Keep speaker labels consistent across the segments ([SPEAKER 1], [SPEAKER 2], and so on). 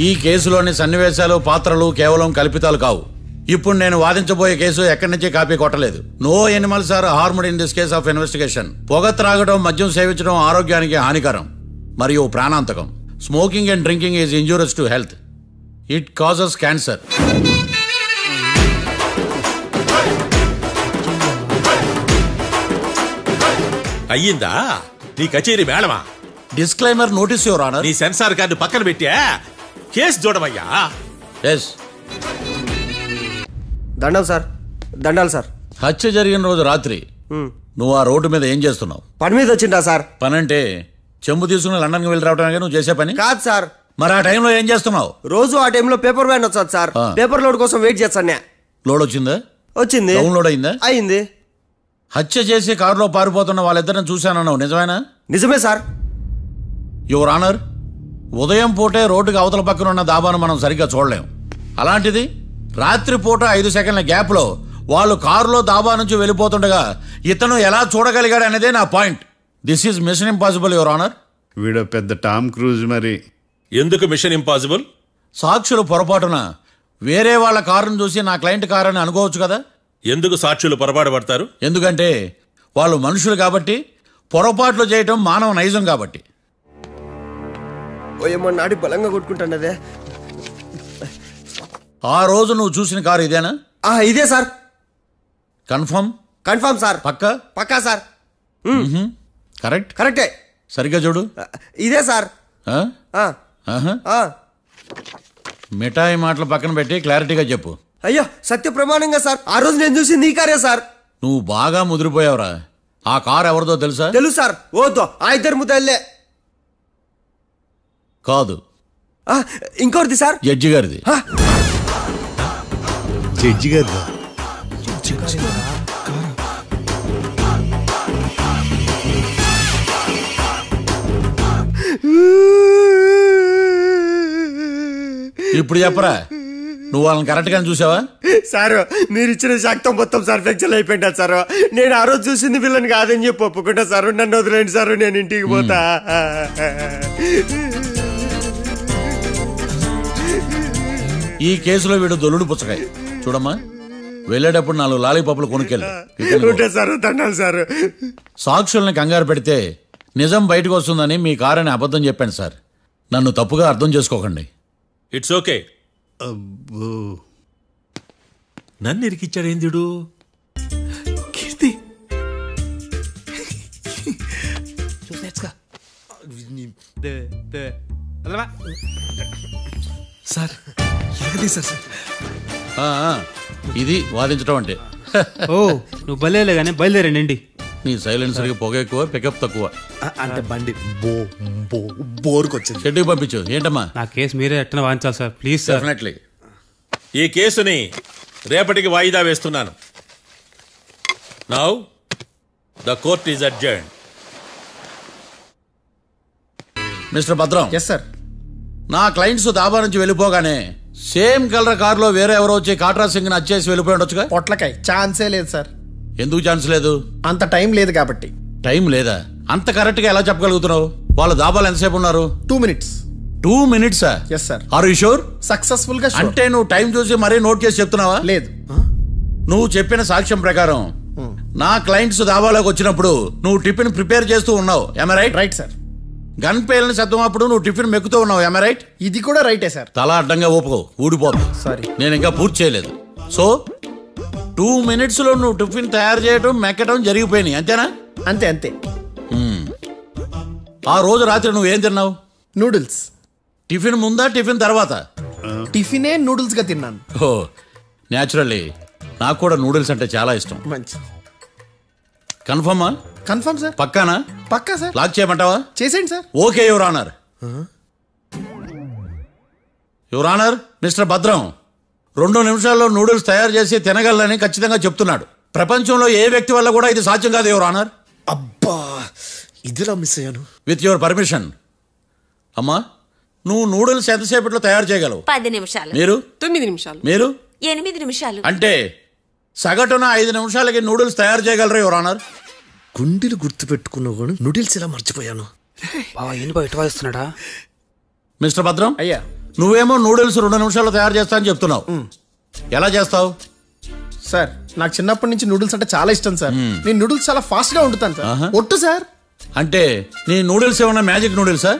[SPEAKER 1] ఈ కేసులోని సన్నివేశాలు పాత్రలు కేవలం కల్పితాలు కావు. ఇప్పుడు నేను వాదించబోయే కేసు ఎక్కడి నుంచి కాపీ కొట్టలేదు. No animals are harmed in this case of investigation. పొగ త్రాగడం, మద్యం సేవించడం ఆరోగ్యానికి హానికరం మరియు ప్రాణాంతకం. Smoking and drinking is injurious to health. It causes cancer.
[SPEAKER 2] అయ్యిందా నీ కచేరీ మేడమా?
[SPEAKER 1] Disclaimer notice your honour.
[SPEAKER 2] నీ సెన్సార్ కార్డు పక్కన పెట్టా కేసు చూడమయ్యా.
[SPEAKER 1] ఎస్.
[SPEAKER 3] దండాలు సార్, దండాలు సార్.
[SPEAKER 1] హత్య జరిగిన రోజు రాత్రి నువ్వు ఆ రోడ్డు మీద ఏం చేస్తున్నావు?
[SPEAKER 3] పని మీద వచ్చిందా సార్?
[SPEAKER 1] పని అంటే చెంబు తీసుకుని లండన్కి వెళ్ళి రావడానికి నువ్వు చేసే పని
[SPEAKER 3] కాదు సార్.
[SPEAKER 1] మరి ఆ టైంలో ఏం చేస్తున్నావు?
[SPEAKER 3] రోజు ఆ టైంలో పేపర్ వ్యాన్ వచ్చాది సార్. పేపర్ లోడ్ కోసం వెయిట్ చేస్తాను.
[SPEAKER 1] లోడ్ వచ్చిందా?
[SPEAKER 3] వచ్చింది.
[SPEAKER 1] డౌన్లోడ్ అయిందా?
[SPEAKER 3] అయింది.
[SPEAKER 1] హత్య చేసి కారులో పారిపోతున్న వాళ్ళిద్దరిని చూశానన్నావు, నిజమేనా?
[SPEAKER 3] నిజమే సార్.
[SPEAKER 1] యువర్ ఆనర్, ఉదయం పూటే రోడ్డుకి అవతల పక్కన ఉన్న దాబాను మనం సరిగ్గా చూడలేం. అలాంటిది రాత్రి పూట 5 సెకండ్ల గ్యాప్లో వాళ్ళు కారులో దాబా నుంచి వెళ్ళిపోతుండగా ఇతను ఎలా చూడగలిగాడు అనేదే నా point. This is mission impossible your honour.
[SPEAKER 4] వీడ పెద్ద టామ్ క్రూజ్. మరి
[SPEAKER 2] ఎందుకు మిషన్ ఇంపాసిబుల్?
[SPEAKER 1] సాక్షులు పొరపాటున వేరే వాళ్ళ కారును చూసి నా క్లయింట్ కారు అని అనుకోవచ్చు కదా.
[SPEAKER 2] ఎందుకు సాక్షులు పొరపాటు పడతారు?
[SPEAKER 1] ఎందుకంటే వాళ్ళు మనుషులు కాబట్టి, పొరపాట్లు చేయటం మానవ నైజం కాబట్టి.
[SPEAKER 3] ఏమో నాడి బలంగా కొట్టుకుంటానదే.
[SPEAKER 1] ఆ రోజు నువ్వు చూసిన కారు ఇదేనా?
[SPEAKER 3] ఇదే సార్.
[SPEAKER 1] కన్ఫర్మ్?
[SPEAKER 3] Confirm sir.
[SPEAKER 1] పక్కా?
[SPEAKER 3] పక్కా సార్.
[SPEAKER 1] కరెక్ట్?
[SPEAKER 3] కరెక్టే.
[SPEAKER 1] సరిగ్గా చూడు.
[SPEAKER 3] ఇదే సార్.
[SPEAKER 1] మిఠాయి మాటలు పక్కన పెట్టి క్లారిటీగా చెప్పు.
[SPEAKER 3] అయ్యో సత్య ప్రమాణంగా సార్, ఆ రోజు నేను చూసి నీ కారే సార్.
[SPEAKER 1] నువ్వు బాగా ముదిరిపోయావురా. ఆ కారు ఎవరిదో తెలుసా?
[SPEAKER 3] తెలుసు సార్. ఓతో ఆ ఇద్దరు ముద్దల్లే.
[SPEAKER 1] కాదు,
[SPEAKER 3] ఇంకోటిది సార్.
[SPEAKER 1] జడ్జి గారిది.
[SPEAKER 4] జడ్జి గారిదా?
[SPEAKER 1] ఇప్పుడు చెప్పరా, నువ్వు వాళ్ళని కరెక్ట్ గానే చూసావా?
[SPEAKER 3] సార్ మీరు ఇచ్చిన శాక్తం మొత్తం సార్ ఫ్లెక్చర్ అయిపోయింటా సార్. నేను ఆ రోజు చూసింది వీళ్ళని కాదని చెప్పి ఒప్పుకుంటా సార్. నన్ను వదిలేండి సార్, నేను ఇంటికి పోతా.
[SPEAKER 1] ఈ కేసులో వీడు దొల్లుడు పుచ్చకాయ. చూడమ్మా, వెళ్ళేటప్పుడు 4 లాలీపాపులు కొనుక్కెళ్ళు.
[SPEAKER 3] సార్
[SPEAKER 1] సాక్షుల్ని కంగారు పెడితే నిజం బయటకు వస్తుందని మీ కారని అబద్ధం చెప్పాను సార్. నన్ను తప్పుగా అర్థం చేసుకోకండి.
[SPEAKER 2] It's okay. నన్ను ఇరికిచ్చాడు ఏందిడు?
[SPEAKER 5] కీర్తి సార్
[SPEAKER 1] ఇది వాదించడం అంటే.
[SPEAKER 5] ఓ నువ్వు బయలుదేరలే కానీ బయలుదేరండి.
[SPEAKER 1] నీ సైలెన్సర్కి పొగ ఎక్కువ, పికప్ తక్కువ.
[SPEAKER 6] అంటే బండి బోర్కొచ్చింది.
[SPEAKER 1] షెడ్యూల్ పంపించు. ఏంటమ్మా?
[SPEAKER 5] నా కేసు మీరే ఎట్టన వాయించాలి సార్, ప్లీజ్ సార్.
[SPEAKER 1] డెఫినెట్లీ.
[SPEAKER 2] ఈ కేసుని రేపటికి వాయిదా వేస్తున్నాను. Now the court is adjourned.
[SPEAKER 1] Mister Bhadram.
[SPEAKER 6] Yes sir.
[SPEAKER 1] నా క్లయింట్స్ దాబా నుంచి వెళ్ళిపోగానే సేమ్ కలర్ కారులో వేరే ఎవరో వచ్చి కాట్రా సింగ్ ని వచ్చేసి వెళ్ళిపోయి ఉండొచ్చుగా.
[SPEAKER 6] పొట్లకాయ ఛాన్సే లేదు సార్.
[SPEAKER 1] ఎందుకు ఛాన్స్ లేదు?
[SPEAKER 6] అంత టైం లేదు కాబట్టి.
[SPEAKER 1] టైం లేదా? అంత కరెక్ట్ గా ఎలా చెప్పగలుగుతున్నావు? వాళ్ళు దాబాలు ఎంతసేపు ఉన్నారు?
[SPEAKER 6] 2 minutes.
[SPEAKER 1] 2 minutes?
[SPEAKER 6] Yes sir.
[SPEAKER 1] Are you sure?
[SPEAKER 6] Successful గా.
[SPEAKER 1] అంటే నువ్వు టైం చూసి మరీ నోట్ చేసి చెప్తున్నావా?
[SPEAKER 6] లేదు.
[SPEAKER 1] నువ్వు చెప్పిన సాక్ష్యం ప్రకారం నా క్లయింట్స్ దాబాలోకి వచ్చినప్పుడు నువ్వు టిఫిన్ ప్రిపేర్ చేస్తూ ఉన్నావు. Am I right?
[SPEAKER 6] Right sir.
[SPEAKER 1] Gun పేలిన శబ్దం అప్పుడు నువ్వు టిఫిన్ మెక్కుతూ ఉన్నావు. Am I right?
[SPEAKER 6] ఇది కూడా రైటే సార్.
[SPEAKER 1] తల అడ్డంగా ఊపుకో, ఊడిపోతుంది.
[SPEAKER 6] సారీ,
[SPEAKER 1] నేను ఇంకా పూర్తి చేయలేదు. సో 2 minutes లో నువ్వు టిఫిన్ తయారు చేయడం, మెక్కడం జరిగిపోయినాయి, అంతేనా?
[SPEAKER 6] అంతే అంతే.
[SPEAKER 1] ఆ రోజు రాత్రి నువ్వేం తిన్నావు?
[SPEAKER 6] నూడిల్స్.
[SPEAKER 1] టిఫిన్ ముందా, టిఫిన్ తర్వాత?
[SPEAKER 6] టిఫినే నూడిల్స్ గా తిన్నాను.
[SPEAKER 1] ఓ న్యాచురల్లీ నాకు కూడా నూడిల్స్ అంటే చాలా ఇష్టం.
[SPEAKER 6] మంచి.
[SPEAKER 1] కన్ఫర్మా?
[SPEAKER 6] Confirm sir.
[SPEAKER 1] పక్కానా?
[SPEAKER 6] పక్కా సార్.
[SPEAKER 1] లాక్ చేయమంటావా?
[SPEAKER 6] చేసేయండి sir.
[SPEAKER 1] Okay your honour. Your honour, mister Bhadram 2 నిమిషాల్లో నూడిల్స్ తయారు చేసి తినగలని ఖచ్చితంగా చెప్తున్నాడు. ప్రపంచంలో ఏ వ్యక్తి వల్ల కూడా ఇది సాధ్యం కాదు యువర్ ఆనర్.
[SPEAKER 6] అబ్బా, ఇదిలా మిస్ అయ్యాను.
[SPEAKER 1] With your permission. అమ్మా, నువ్వు నూడిల్స్ ఎంతసేపట్లో తయారు చేయగలవు?
[SPEAKER 7] 10 నిమిషాలు.
[SPEAKER 1] మీరు?
[SPEAKER 7] 9 నిమిషాలు.
[SPEAKER 1] మీరు?
[SPEAKER 7] 8 నిమిషాలు.
[SPEAKER 1] అంటే సగటున 5 నిమిషాలకి నూడిల్స్ తయారు చేయగలరు యువర్ ఆనర్.
[SPEAKER 6] గుండెలు గుర్తు పెట్టుకున్నావు కానీ నూడిల్స్ ఇలా మర్చిపోయాను.
[SPEAKER 5] బావా ఏంటి బావ ఇటు వాయిస్తున్నాడా?
[SPEAKER 1] మిస్టర్ భద్రం,
[SPEAKER 6] అయ్యా
[SPEAKER 1] నువ్వేమో నూడిల్స్ 2 నిమిషాల్లో తయారు చేస్తా అని చెప్తున్నావు. ఎలా చేస్తావు?
[SPEAKER 6] సార్ నాకు చిన్నప్పటి నుంచి నూడిల్స్ అంటే చాలా ఇష్టం సార్. నేను నూడిల్స్ చాలా ఫాస్ట్ గా వండుతాను సార్. ఒట్టు సార్.
[SPEAKER 1] అంటే నీ నూడిల్స్ ఏమన్నా మ్యాజిక్ నూడిల్సా?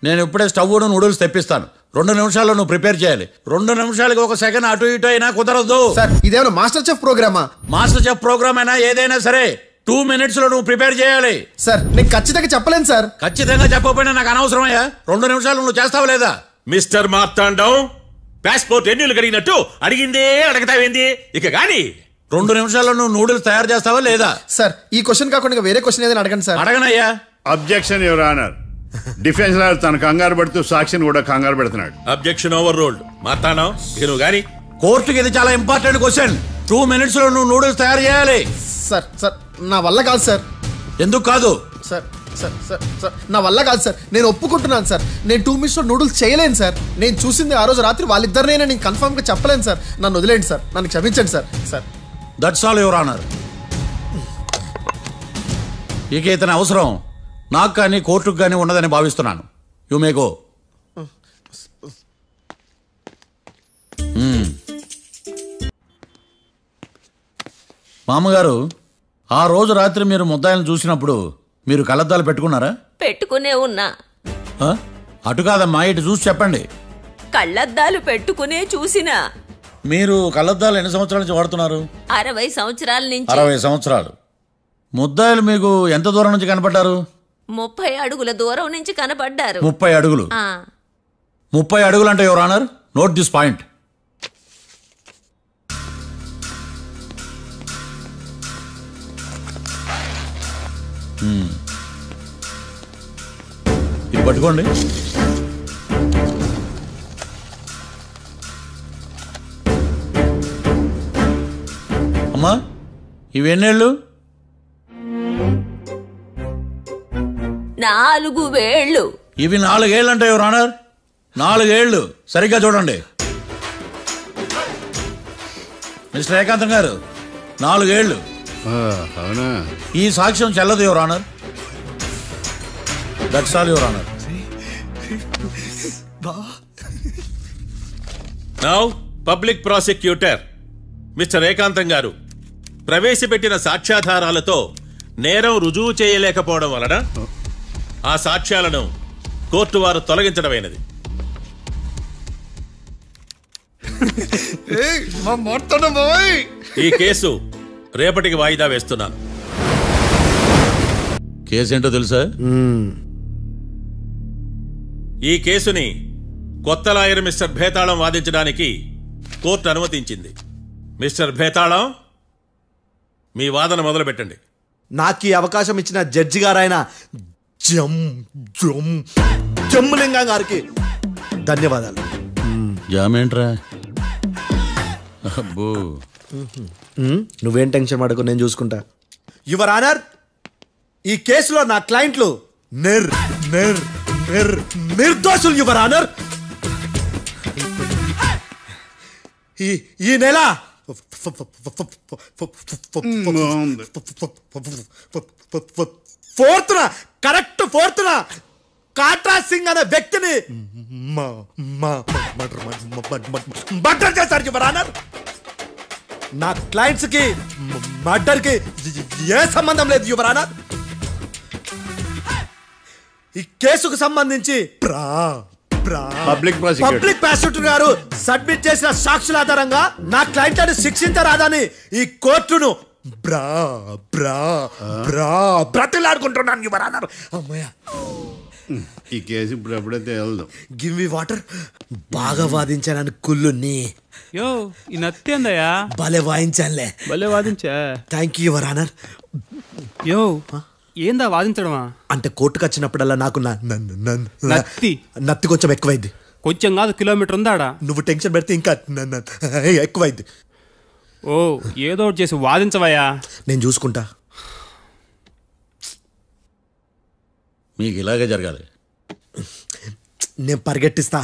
[SPEAKER 1] నేను ఇప్పుడే స్టవ్ నూడిల్స్ తెప్పిస్తాను. 2 నిమిషాల్లో నువ్వు ప్రిపేర్ చేయాలి. 2 నిమిషాలకి 1 సెకండ్ అటు ఇటు అయినా కుదరదు
[SPEAKER 6] సార్ ఇదేమన్నా మాస్టర్ చెఫ్ ప్రోగ్రామా?
[SPEAKER 1] మాస్టర్ చెఫ్ ప్రోగ్రామ్ అయినా ఏదైనా సరే 2 minutes లో నువ్వు ప్రిపేర్ చేయాలి.
[SPEAKER 6] సార్ నేను ఖచ్చితంగా చెప్పలేను సార్.
[SPEAKER 1] ఖచ్చితంగా చెప్పకపోయినా నాకు అనవసరమయ్యా. 2 నిమిషాలు నువ్వు చేస్తావు లేదా?
[SPEAKER 2] మిస్టర్ మార్తాండం, పాస్పోర్ట్ ఎన్నిళ్ళు కడిగినట్టు అడిగిందే అడగతావేంది? ఇక గాని
[SPEAKER 1] 2 నిమిషాల్లో నువ్వు నూడిల్స్ తయారు చేస్తావా లేదా?
[SPEAKER 6] సార్ ఈ క్వశ్చన్ కాకుండా వేరే క్వశ్చన్ ఏదైనా అడగండి సార్.
[SPEAKER 1] అడగనయ్యా.
[SPEAKER 4] Objection your honour. Defence lawyer తన కంగారు పడుతూ సాక్షిని కూడా కంగారు పెడుతున్నాడు.
[SPEAKER 2] Objection over ruled. మార్తాండం, ఇక నువ్వు గాని
[SPEAKER 1] కోర్టుకి ఇది చాలా ఇంపార్టెంట్ క్వశ్చన్. 2 minutes లో నువ్వు నూడిల్స్ తయారు చేయాలి.
[SPEAKER 6] సార్ సార్ నా వల్ల కాదు సార్.
[SPEAKER 1] ఎందుకు కాదు?
[SPEAKER 6] సార్ సార్ సార్ సార్ నా వల్ల కాదు సార్. నేను ఒప్పుకుంటున్నాను సార్. నేను 2 minutes లో నూడిల్స్ చేయలేను సార్. నేను చూసింది ఆ రోజు రాత్రి వాళ్ళిద్దరినైనా నేను కన్ఫర్మ్ గా చెప్పలేను సార్. నన్ను వదిలేండి సార్. నన్ను క్షమించండి sir. Sir
[SPEAKER 1] that's all your honour. ఇక ఇతని అవసరం నాకు కానీ కోర్టుకు కానీ ఉండదని భావిస్తున్నాను. You may go. మామగారు, ఆ రోజు రాత్రి మీరు ముద్దాయిలను చూసినప్పుడు మీరు కళ్ళద్దాలు పెట్టుకున్నారా?
[SPEAKER 7] పెట్టుకునే ఉన్నా.
[SPEAKER 1] ఆ? అటు కాదమ్మా, ఇటు చూసి చెప్పండి.
[SPEAKER 7] కళ్ళద్దాలు పెట్టుకునే చూసినా.
[SPEAKER 1] మీరు కళ్ళద్దాలు ఎన్ని సంవత్సరాల నుంచి వాడుతున్నారు?
[SPEAKER 7] 60 సంవత్సరాల నుంచి.
[SPEAKER 1] 60 సంవత్సరాలు. ముద్దాయిలు మీకు ఎంత దూరం నుంచి కనపడ్డారు?
[SPEAKER 7] 30 అడుగుల దూరం నుంచి కనపడ్డారు.
[SPEAKER 1] 30 అడుగులు. 30 అడుగులు అంటే your honour, note this point. ఇది పట్టుకోండి. అమ్మా, ఇవి ఎన్నేళ్ళు?
[SPEAKER 7] 4 వేళ్ళు.
[SPEAKER 1] ఇవి 4 ఏళ్ళు అంటే యువర్ ఆనర్, 4 ఏళ్ళు. సరిగ్గా చూడండి మిస్టర్ ఏకాంతం గారు, 4 ఏళ్ళు.
[SPEAKER 4] అవునా?
[SPEAKER 1] ఈ సాక్ష్యం చెల్లదు your honour. That's all your honour.
[SPEAKER 2] Now public prosecutor mister ఏకాంతం గారు ప్రవేశపెట్టిన సాక్ష్యాధారాలతో నేరం రుజువు చేయలేకపోవడం వలన ఆ సాక్ష్యాలను కోర్టు వారు తొలగించడమైనది. ఈ కేసు రేపటికి వాయిదా వేస్తున్నాను.
[SPEAKER 1] కేసు ఏంటో తెలుసా?
[SPEAKER 2] ఈ కేసుని కొత్త లాయర్ మిస్టర్ భేతాళం వాదించడానికి కోర్టు అనుమతించింది. మిస్టర్ భేతాళం, మీ వాదన మొదలు పెట్టండి.
[SPEAKER 8] నాకు ఈ అవకాశం ఇచ్చిన జడ్జి గారైన జమ్ములింగం గారికి ధన్యవాదాలు.
[SPEAKER 1] జామేంట్రా? అబ్బో,
[SPEAKER 8] నువ్వేం టెన్షన్ పడకు, నేను చూసుకుంటా. యువర్ ఆనర్, ఈ కేసులో నా క్లయింట్లు నిర్దోషులు యువర్ ఆనర్. ఈ నెల 4th correct 4th Katra Singh అనే వ్యక్తిని మర్డర్ చేశారు యువర్ ఆనర్. నా క్లయింట్స్ కి మర్డర్ కి ఏ సంబంధం లేదు యువర్ ఆనర్. ఈ కేసుకు సంబంధించి
[SPEAKER 4] పబ్లిక్
[SPEAKER 8] ప్రాసిక్యూటర్ గారు సబ్మిట్ చేసిన సాక్షుల ఆధారంగా నా క్లయింట్ అని శిక్షించరాదని ఈ కోర్టును బ్రతిలాడుకుంటున్నాను యువర్ ఆనర్. అమ్మయ్య,
[SPEAKER 4] ఈ కేసు ఇప్పుడు ఎప్పుడైతే వెళ్దాం.
[SPEAKER 8] Give me water. బాగా వాదించానని కుళ్ళుని.
[SPEAKER 5] యో ఈ నత్తేందయ్యా?
[SPEAKER 8] భలే వాయించానులే.
[SPEAKER 5] భలే వాదించా.
[SPEAKER 8] Thank you your honour.
[SPEAKER 5] యో ఏందా వాదించడమా?
[SPEAKER 8] అంటే కోర్టుకు వచ్చినప్పుడల్లా నాకు నత్తి కొంచెం ఎక్కువైంది.
[SPEAKER 5] కొంచెం కాదు, కిలోమీటర్ ఉందాడా.
[SPEAKER 8] నువ్వు టెన్షన్ పెడితే ఇంకా ఎక్కువైంది.
[SPEAKER 5] ఓ ఏదో ఒకటి చేసి వాదించవయ్యా.
[SPEAKER 8] నేను చూసుకుంటా.
[SPEAKER 1] మీకు ఇలాగే జరగాలి.
[SPEAKER 8] నేను పరిగెట్టిస్తా.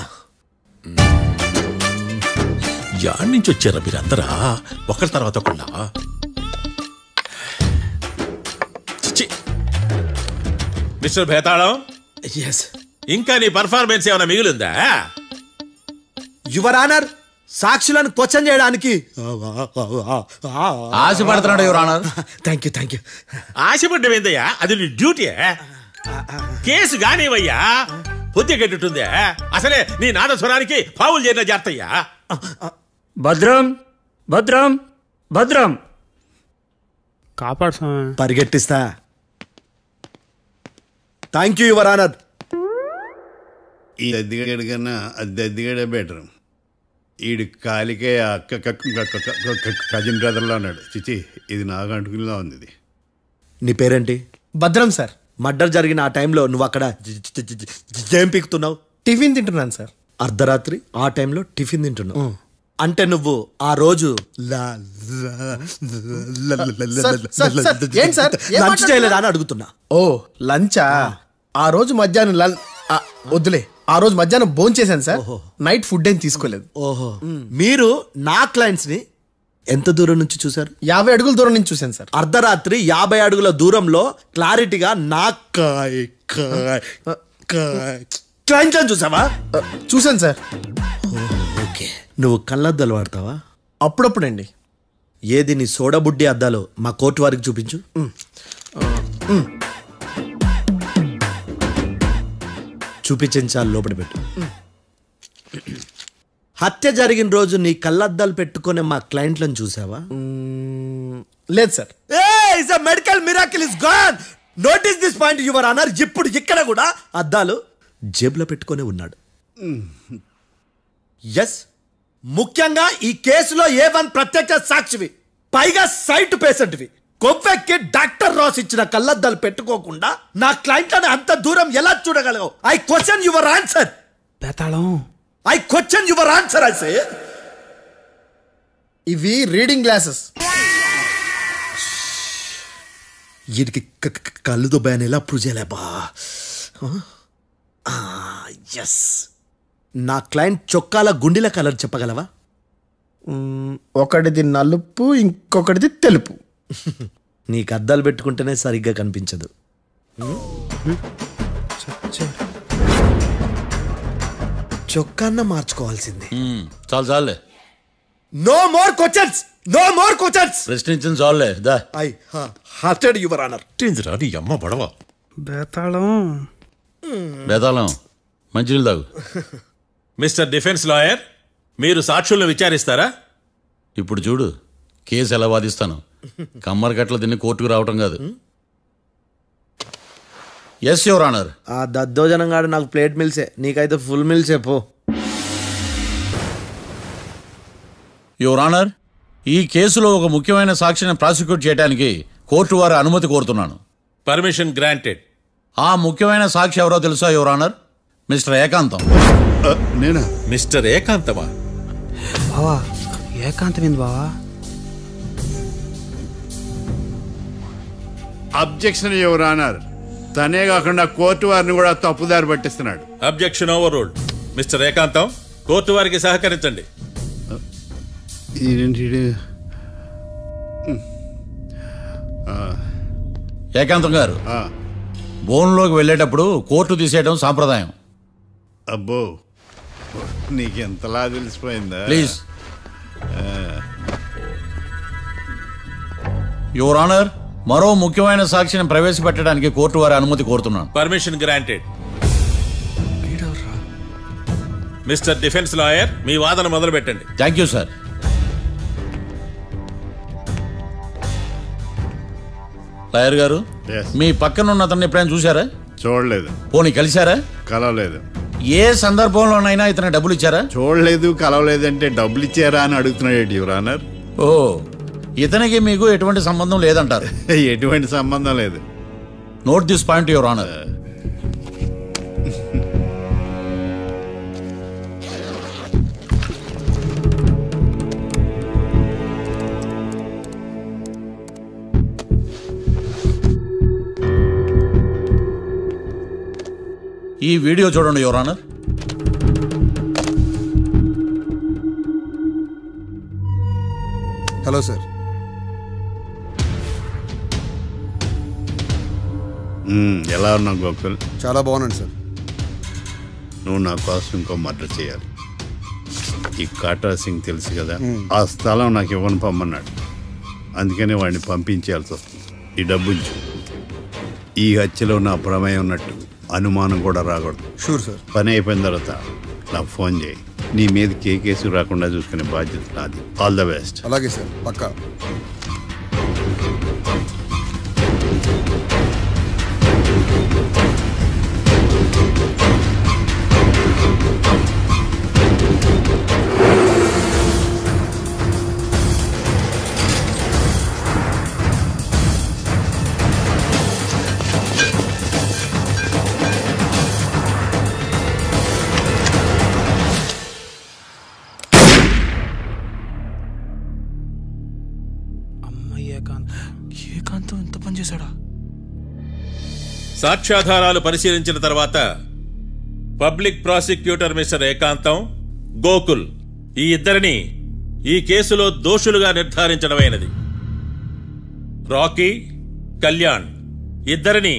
[SPEAKER 2] యాడ్ నుంచి వచ్చారా మీరందరా ఒకరి తర్వాత ఒకళ్ళ? మిస్టర్ భేతాళం,
[SPEAKER 8] ఎస్
[SPEAKER 2] ఇంకా నీ పర్ఫార్మెన్స్ ఏమైనా మిగిలిందా?
[SPEAKER 8] యువర్ ఆనర్, సాక్షులను క్వశ్చన్ చేయడానికి
[SPEAKER 1] ఆశపడుతున్నాడు యువర్ ఆనర్.
[SPEAKER 8] Thank you.
[SPEAKER 2] ఆశపడ్డం ఏందయ్యా? అది నీ డ్యూటీ. కేసు గానేవయ్యా, పొద్దు గట్టుందే. అసలే నీ నాదస్వరానికి పావులు చేరిన జాగ్రత్తయ్యా.
[SPEAKER 9] భద్రం భద్రం భద్రం.
[SPEAKER 5] కాపాడు స్వామి.
[SPEAKER 8] పరిగెట్టిస్తా. Thank you your honour.
[SPEAKER 4] ఈ దద్దిగడి కన్నా అది దద్దిగడే బెటర్. ఈడు కాలికే కజిన్ బ్రదర్లో ఉన్నాడు. చిచి, ఇది నాకు అంటుకునిలా ఉంది. ఇది
[SPEAKER 8] నీ పేరేంటి?
[SPEAKER 6] భద్రం సార్.
[SPEAKER 8] మర్డర్ జరిగిన ఆ టైంలో నువ్వు అక్కడ ఏం పీకుతున్నావు?
[SPEAKER 6] టిఫిన్ తింటున్నాను సార్.
[SPEAKER 8] అర్ధరాత్రి ఆ టైంలో టిఫిన్ తింటున్నావు అంటే నువ్వు ఆ రోజు లంచ్ చేయలేదా అని అడుగుతున్నా.
[SPEAKER 6] ఓ లంచా? ఆ రోజు మధ్యాహ్నం వద్దులే, ఆ రోజు మధ్యాహ్నం భోజనం చేశాను సార్. నైట్ ఫుడ్ ఏం తీసుకోలేదు.
[SPEAKER 8] ఓహో, మీరు నా క్లయింట్స్ ని ఎంత దూరం నుంచి చూసారు?
[SPEAKER 6] 50 అడుగుల దూరం నుంచి చూశాను సార్.
[SPEAKER 8] అర్ధరాత్రి 50 అడుగుల దూరంలో క్లారిటీగా నా క్లయింట్స్ అని చూసావా?
[SPEAKER 6] చూశాను సార్.
[SPEAKER 8] ఓకే, నువ్వు కళ్ళద్దాలు వాడతావా?
[SPEAKER 6] అప్పుడప్పుడండి.
[SPEAKER 8] ఏది నీ సోడబుడ్డి అద్దాలు మా కోర్టు వారికి చూపించు. చూపించాలి, లోపల పెట్టు. హత్య జరిగిన రోజు నీ కళ్ళద్దాలు పెట్టుకునే మా క్లయింట్లను చూసావా?
[SPEAKER 6] లేదు sir.
[SPEAKER 8] Medical miracle is gone. Notice this point your honour. ఇప్పుడు ఇక్కడ కూడా అద్దాలు జేబులో పెట్టుకొని ఉన్నాడు. ఎస్, ముఖ్యంగా ఈ కేసులో A1 ప్రత్యక్ష సాక్షివి, పైగా సైట్ పేషెంట్వి. కొవ్వెక్కి డాక్టర్ రాస్ ఇచ్చిన కళ్ళద్దాలు పెట్టుకోకుండా నా క్లయింట్లను అంత దూరం ఎలా చూడగలవు? I question your answer.
[SPEAKER 5] బేతాళం.
[SPEAKER 8] I question your answer. I say
[SPEAKER 6] ఇవి రీడింగ్ గ్లాసెస్.
[SPEAKER 8] వీటికి కళ్ళు దుబ్బాయని ఎలా ప్రూవ్ చేయలేబా? ఎస్, నా క్లయింట్ చొక్కాల గుండెల కలర్ చెప్పగలవా?
[SPEAKER 6] ఒకటిది నలుపు, ఇంకొకటిది తెలుపు.
[SPEAKER 8] నీకు అద్దాలు పెట్టుకుంటేనే సరిగ్గా కనిపించదు. చొక్కాన్న మార్చుకోవాల్సింది.
[SPEAKER 1] చాలు చాలులే.
[SPEAKER 8] No more questions, no more questions.
[SPEAKER 1] ప్రశ్నించిన చాలులే. దా.
[SPEAKER 8] I hurted your honour.
[SPEAKER 2] నీ అమ్మ బడవ.
[SPEAKER 5] బేతాళం.
[SPEAKER 1] బేతాళం, మంచినీళ్ళు తాగు.
[SPEAKER 2] మిస్టర్ డిఫెన్స్ లాయర్, మీరు సాక్షులను విచారిస్తారా?
[SPEAKER 1] ఇప్పుడు చూడు కేసు ఎలా వాదిస్తాను. కమ్మరి కట్టలు తిని కోర్టుకు రావటం కాదు. Yes your honour.
[SPEAKER 8] ఆ దద్దోజనంగాడు నాకు ప్లేట్ మిల్సే, నీకైతే ఫుల్ మిల్సే పో.
[SPEAKER 1] యువర్ ఆనర్, ఈ కేసులో ఒక ముఖ్యమైన సాక్షిని ప్రాసిక్యూట్ చేయడానికి కోర్టు వారి అనుమతి కోరుతున్నాను.
[SPEAKER 2] Permission granted.
[SPEAKER 1] ఆ ముఖ్యమైన సాక్షి ఎవరో తెలుసా యువర్ ఆనర్? మిస్టర్ ఏకాంతం.
[SPEAKER 4] నేనా?
[SPEAKER 2] మిస్టర్ ఏకాంతమా?
[SPEAKER 5] బావా ఏకాంతం ఏంది బావా?
[SPEAKER 4] Objection your honour. తనే కాకుండా కోర్టు వారిని కూడా తప్పుదారి పట్టిస్తున్నాడు.
[SPEAKER 2] Objection overruled. Mister Ekantham, court వారికి సహకరించండి.
[SPEAKER 1] ఏకాంతం గారు, బోన్లోకి వెళ్ళేటప్పుడు కోర్టు తీసేయడం సాంప్రదాయం.
[SPEAKER 4] అబ్బో, నీకెంతలా తెలిసిపోయిందా?
[SPEAKER 1] ప్లీజ్. యువర్ ఆనర్, మరో ముఖ్యమైన సాక్షిని ప్రవేశపెట్టడానికి కోర్టు వారి అనుమతి కోరుతున్నాను.
[SPEAKER 2] Permission granted. Mister defence lawyer, మీ వాదన మొదలు పెట్టండి.
[SPEAKER 1] Thank you sir. లాయర్ గారు, మీ పక్కన ఉన్న అతన్ని ఎప్పుడైనా చూసారా?
[SPEAKER 4] చూడలేదు.
[SPEAKER 1] పోనీ కలిశారా?
[SPEAKER 4] కలవలేదు.
[SPEAKER 1] ఏ సందర్భంలోనైనా ఇతను డబ్బులు ఇచ్చారా?
[SPEAKER 4] చూడలేదు, కలవలేదంటే డబ్బులు ఇచ్చారా అని అడుగుతున్నాడు యువర్ ఆనర్.
[SPEAKER 1] ఓ, ఇతనికి మీకు ఎటువంటి సంబంధం లేదంటారు?
[SPEAKER 4] ఎటువంటి సంబంధం లేదు.
[SPEAKER 1] Note this point your honour. ఈ వీడియో చూడండి యువర్ ఆనర్.
[SPEAKER 10] Hello sir.
[SPEAKER 4] ఎలా ఉన్నావు గోకుల్?
[SPEAKER 10] చాలా బాగున్నాను సార్.
[SPEAKER 4] నువ్వు నా కోసం ఇంకో మర్డర్ చేయాలి. ఈ కాటా సింగ్ తెలుసు కదా, ఆ స్థలం నాకు ఇవ్వని పొమ్మన్నాడు. అందుకనే వాడిని పంపించాల్సి వస్తుంది. ఈ డబ్బుంచు. ఈ హత్యలో నా ప్రమేయం ఉన్నట్టు అనుమానం కూడా రాకూడదు.
[SPEAKER 10] Sure sir.
[SPEAKER 4] పని అయిపోయిన తర్వాత నాకు ఫోన్ చేయి. నీ మీద కేసు రాకుండా చూసుకునే బాధ్యత నాది. All the best.
[SPEAKER 10] అలాగే సార్, పక్కా.
[SPEAKER 5] ఏకాంతం ఎంత పని చేశాడా?
[SPEAKER 2] సాక్ష్యాధారాలు పరిశీలించిన తర్వాత పబ్లిక్ ప్రాసిక్యూటర్ మిస్టర్ ఏకాంతం, గోకుల్ ఈ ఇద్దరిని ఈ కేసులో దోషులుగా నిర్ధారించడమైనది. రాకీ, కళ్యాణ్ ఇద్దరిని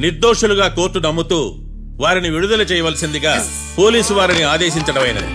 [SPEAKER 2] నిర్దోషులుగా కోర్టు నమ్ముతూ వారిని విడుదల చేయవలసిందిగా పోలీసు వారిని ఆదేశించడమైనది.